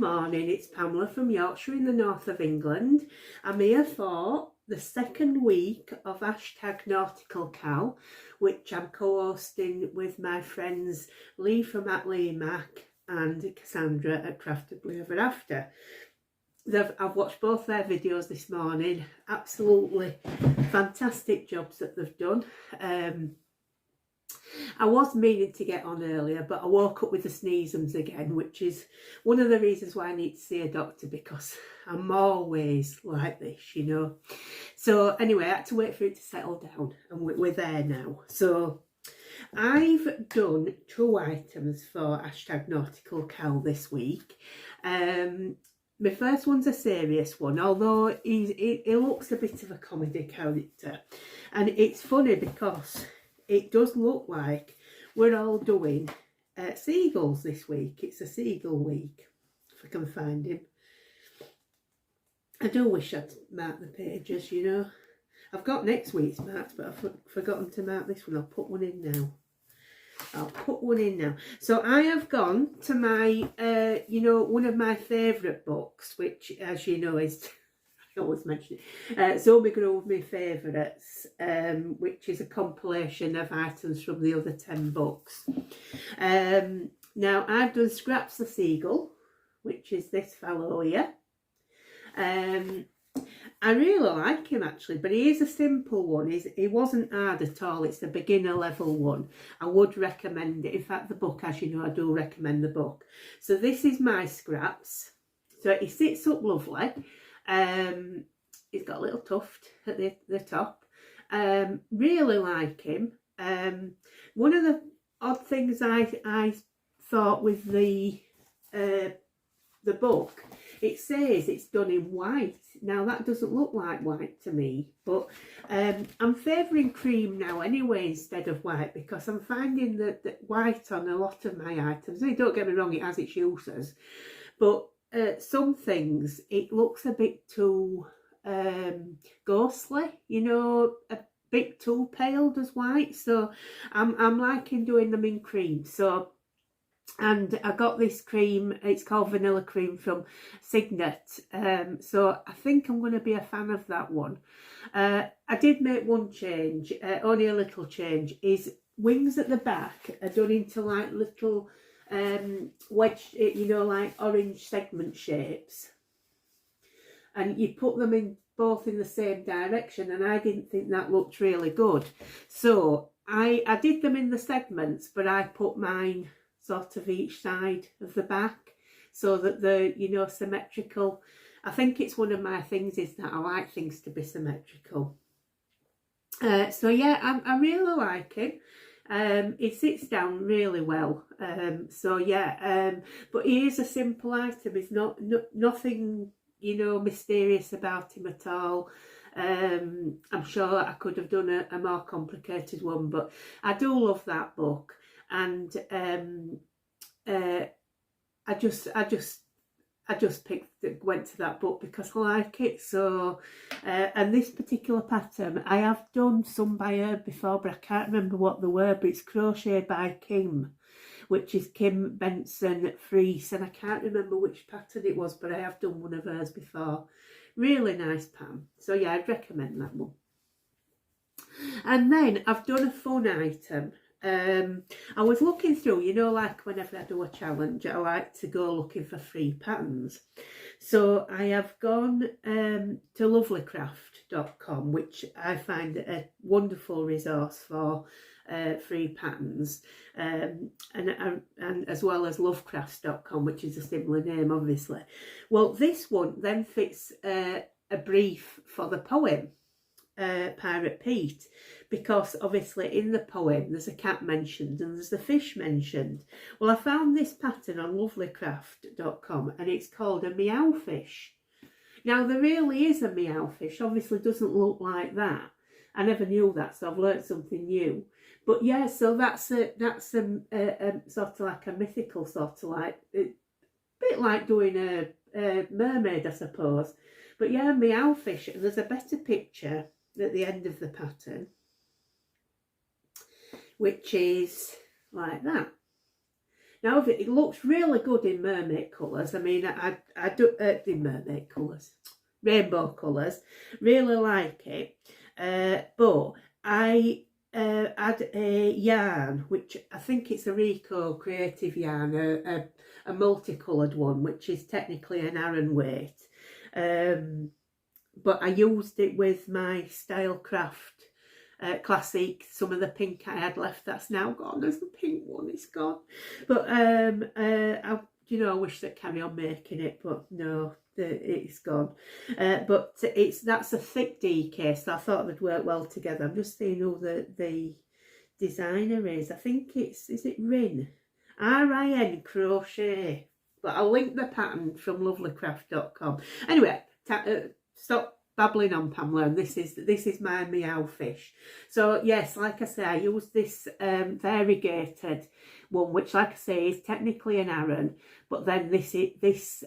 morning, it's Pamela from Yorkshire in the north of England. I'm here for the second week of #Nautical Cal, which I'm co-hosting with my friends Lee from @LeeMac and Cassandra at Craftably Ever After. I've watched both their videos this morning. Absolutely fantastic jobs that they've done. I was meaning to get on earlier, but I woke up with the sneezums again, which is one of the reasons why I need to see a doctor, because I'm always like this, you know. So anyway, I had to wait for it to settle down, and we're there now. So I've done 2 items for #Nautical Cal this week. My first one's a serious one, although he looks a bit of a comedy character. And it's funny because it does look like we're all doing seagulls this week. It's a seagull week, if I can find him. I do wish I'd marked the pages, you know. I've got next week's marked, but I've forgotten to mark this one. I'll put one in now. So I have gone to my, you know, one of my favourite books, which, as you know, is, I always mention it, Zoomigurumi Favourites, which is a compilation of items from the other 10 books. Now, I've done Scraps the Seagull, which is this fellow here. I really like him actually, but he is a simple one. He wasn't hard at all. It's a beginner level one. I would recommend it. In fact, the book, as you know, I do recommend the book. So this is my Scraps. So he sits up lovely. He's got a little tuft at the top. Really like him. One of the odd things I thought with the book, it says it's done in white. Now that doesn't look like white to me, but I'm favouring cream now anyway instead of white, because I'm finding that white on a lot of my items, and don't get me wrong, it has its uses, but some things it looks a bit too ghostly, you know, a bit too pale does white. So I'm liking doing them in cream. So, and I got this cream, it's called Vanilla Cream from Signet, so I think I'm going to be a fan of that one. I did make one change, only a little change, is wings at the back are done into like little wedge, you know, like orange segment shapes, and you put them in both in the same direction, and I didn't think that looked really good. So I did them in the segments, but I put mine sort of each side of the back so that they're, you know, symmetrical. I think it's one of my things is that I like things to be symmetrical. So yeah, I really like him. It sits down really well. So yeah, but he is a simple item. It's nothing, you know, mysterious about him at all. I'm sure I could have done a more complicated one, but I do love that book. And I just went to that book because I like it. So and this particular pattern, I have done some by her before, but I can't remember what they were. But it's Crochet by Kim, which is Kim Benson Fries, and I can't remember which pattern it was, but I have done one of hers before. Really nice, Pam. So yeah, I'd recommend that one. And then I've done a fun item. I was looking through, you know, like whenever I do a challenge, I like to go looking for free patterns. So I have gone to lovelycraft.com, which I find a wonderful resource for free patterns, and as well as lovecrafts.com, which is a similar name, obviously. Well, this one then fits a brief for the poem Pirate Pete, because obviously in the poem there's a cat mentioned and there's a fish mentioned. Well, I found this pattern on lovelycraft.com and it's called a Meowfish. Now there really is a Meowfish, obviously doesn't look like that. I never knew that, so I've learnt something new. But yeah, so that's a sort of like a mythical sort of like, a bit like doing a mermaid, I suppose. But yeah, Meowfish, and there's a better picture at the end of the pattern, which is like that. Now it looks really good in mermaid colours. I mean, I do in mermaid colours, rainbow colours. Really like it, but I had a yarn which I think it's a Rico creative yarn, a multicoloured one, which is technically an Aran weight. But I used it with my Stylecraft Classic. Some of the pink I had left, that's now gone. There's the pink one, it's gone. But I wish that carry on making it, but no, it's gone. But that's a thick DK, so I thought they'd work well together. I'm just seeing who the designer is. I think is it Rin? RIN Crochet. But I'll link the pattern from lovelycraft.com. Anyway, stop babbling on, Pamela, and this is my Meowfish. So yes, like I say, I use this variegated one, which, like I say, is technically an Aran, but then this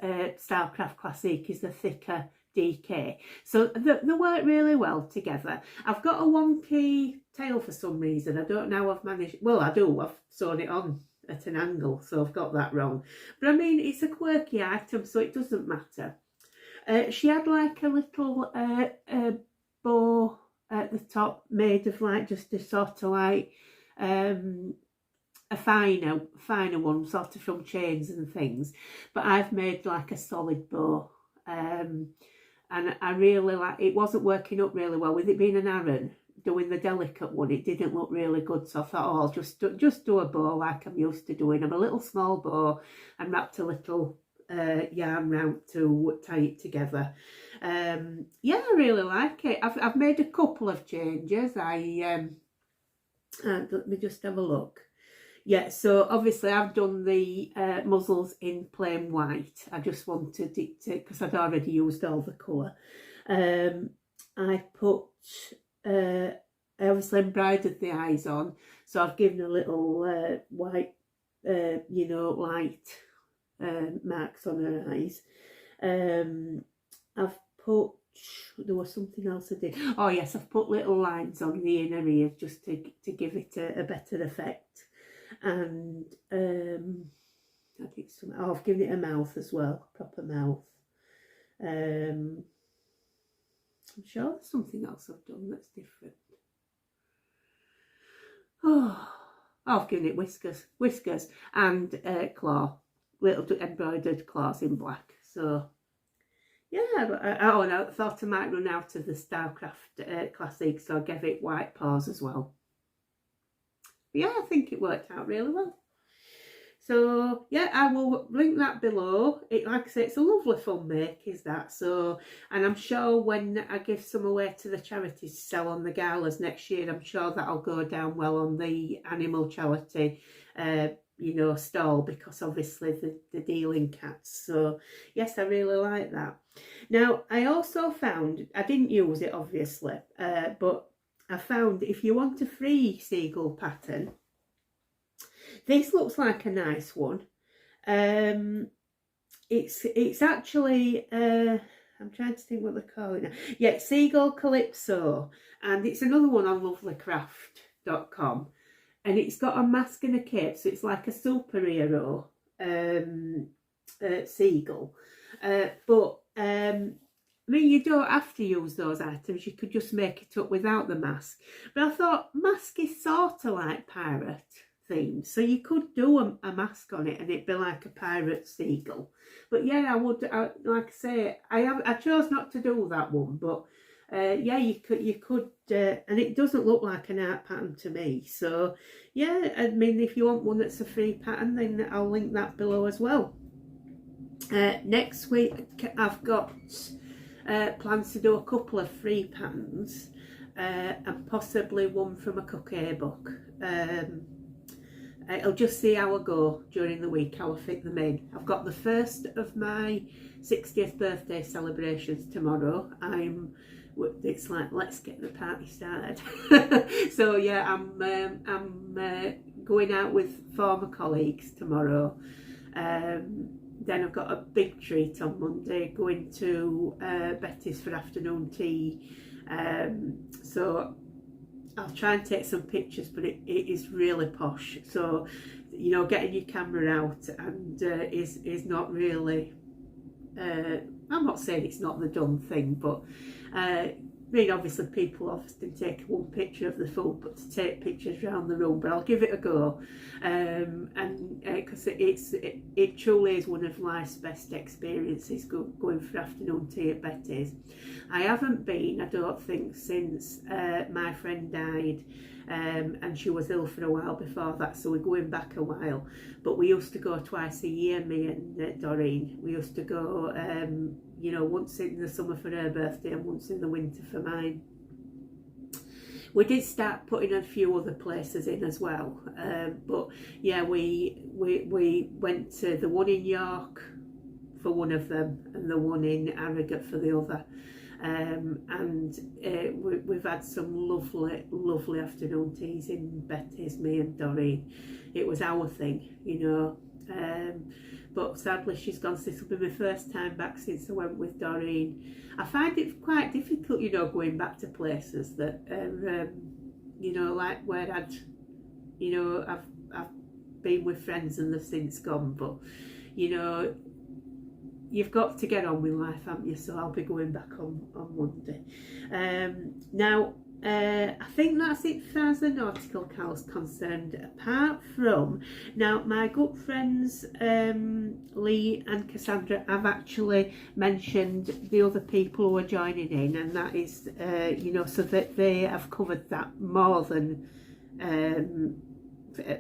Stylecraft Classic is the thicker DK. So they work really well together. I've got a wonky tail for some reason. I don't know how I've managed. Well, I do. I've sewn it on at an angle, so I've got that wrong. But I mean, it's a quirky item, so it doesn't matter. She had like a little bow at the top, made of like just a sort of like a finer one, sort of from chains and things. But I've made like a solid bow, and I really like. It wasn't working up really well with it being an Aran. Doing the delicate one, it didn't look really good, so I thought, oh, I'll just do a bow like I'm used to doing. I'm a little small bow and wrapped a little yarn round to tie it together. Yeah, I really like it. I've made a couple of changes. Let me just have a look. Yeah, so obviously I've done the muzzles in plain white. I just wanted it to, because I'd already used all the colour. I put I obviously embroidered the eyes on, so I've given a little white light marks on her eyes. I've put, there was something else I did. Oh yes, I've put little lines on the inner ears just to give it a better effect. And I think I've given it a mouth as well, proper mouth. I'm sure there's something else I've done that's different. Oh, I've given it whiskers and claw, little embroidered claws in black. So yeah, and I thought I might run out of the Stylecraft Classic, so I gave it white paws as well. But yeah, I think it worked out really well. So yeah, I will link that below. Like I say, it's a lovely fun make, is that. So, and I'm sure when I give some away to the charities to sell on the galas next year, I'm sure that'll go down well on the animal charity stall, because obviously the dealing cats. So yes, I really like that. Now I also found, I didn't use it obviously, but I found if you want a free seagull pattern, this looks like a nice one. It's actually I'm trying to think what they call it now. Yeah, Seagull Calypso, and it's another one on lovelycraft.com, and it's got a mask and a cape, so it's like a superhero seagull. But I mean, you don't have to use those items. You could just make it up without the mask. But I thought mask is sort of like pirate themed, so you could do a mask on it and it'd be like a pirate seagull. But yeah, I would, like I say, I chose not to do that one, but yeah, you could and it doesn't look like an art pattern to me. So yeah, I mean, if you want one that's a free pattern, then I'll link that below as well. Next week I've got plans to do a couple of free patterns, and possibly one from a Crochet book. I'll just see how I go during the week, how I fit them in. I've got the first of my 60th birthday celebrations tomorrow. It's like, let's get the party started. So yeah, I'm going out with former colleagues tomorrow. Then I've got a big treat on Monday, going to Betty's for afternoon tea. So I'll try and take some pictures, but it is really posh. So, you know, getting your camera out and is not really, I'm not saying it's not the done thing, but I mean, obviously people often take one picture of the food, but to take pictures around the room, but I'll give it a go, and because it truly is one of life's best experiences, going for afternoon tea at Betty's. I haven't been, I don't think, since my friend died, and she was ill for a while before that, so we're going back a while. But we used to go twice a year, me and Doreen. We used to go, you know, once in the summer for her birthday and once in the winter for mine. We did start putting a few other places in as well, but yeah, we went to the one in York for one of them and the one in Harrogate for the other. And we've had some lovely afternoon teas in Betty's, me and Doreen. It was our thing, you know, but sadly she's gone, so this will be my first time back since I went with Doreen. I find it quite difficult, you know, going back to places that are, you know, like where you know, I've been with friends and they've since gone, but, you know, you've got to get on with life, haven't you? So I'll be going back on Monday. Now, I think that's it as far as the nautical cow is concerned, apart from, now my good friends Lee and Cassandra have actually mentioned the other people who are joining in, and that is, you know, so that they have covered that more than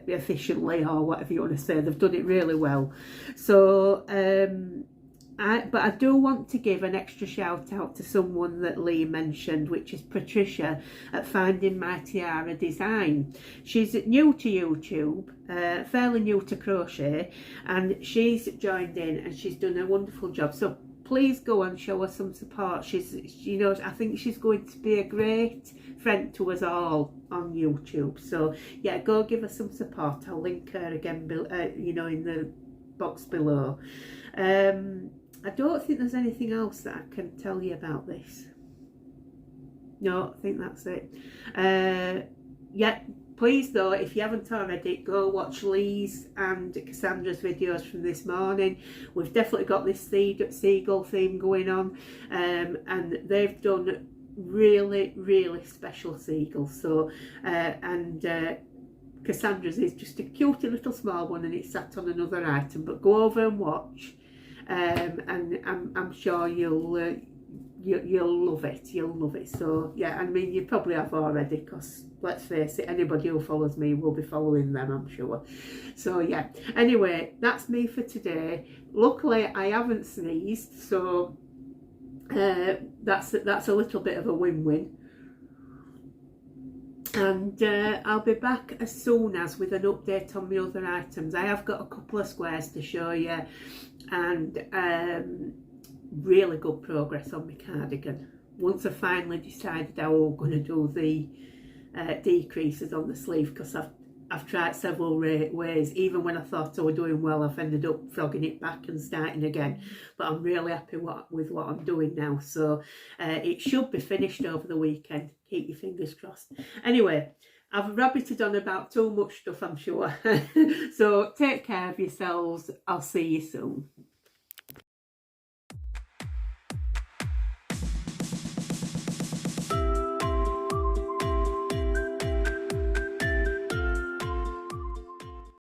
efficiently, or whatever you want to say. They've done it really well. So, but I do want to give an extra shout out to someone that Lee mentioned, which is Patricia at Finding My Tiara Design. She's new to YouTube, fairly new to crochet, and she's joined in and she's done a wonderful job. So please go and show her some support. She's, you know, I think she's going to be a great friend to us all on YouTube. So yeah, go give her some support. I'll link her again, you know, in the box below. I don't think there's anything else that I can tell you about this. No, I think that's it. Yeah, please though, if you haven't already, go watch Lee's and Cassandra's videos from this morning. We've definitely got this seagull theme going on, and they've done really special seagulls. So, Cassandra's is just a cute little small one and it's sat on another item, but go over and watch. And I'm sure you'll love it. You'll love it. So yeah, I mean, you probably have already, because let's face it, anybody who follows me will be following them, I'm sure. So yeah, anyway, that's me for today. Luckily I haven't sneezed, so that's a little bit of a win-win. And I'll be back as soon as with an update on the other items. I have got a couple of squares to show you, and really good progress on my cardigan. Once I finally decided how I'm going to do the decreases on the sleeve, because I've tried several ways. Even when I thought I was doing well, I've ended up frogging it back and starting again. But I'm really happy with what I'm doing now. So it should be finished over the weekend. Keep your fingers crossed. Anyway, I've rabbited on about too much stuff, I'm sure. So take care of yourselves. I'll see you soon.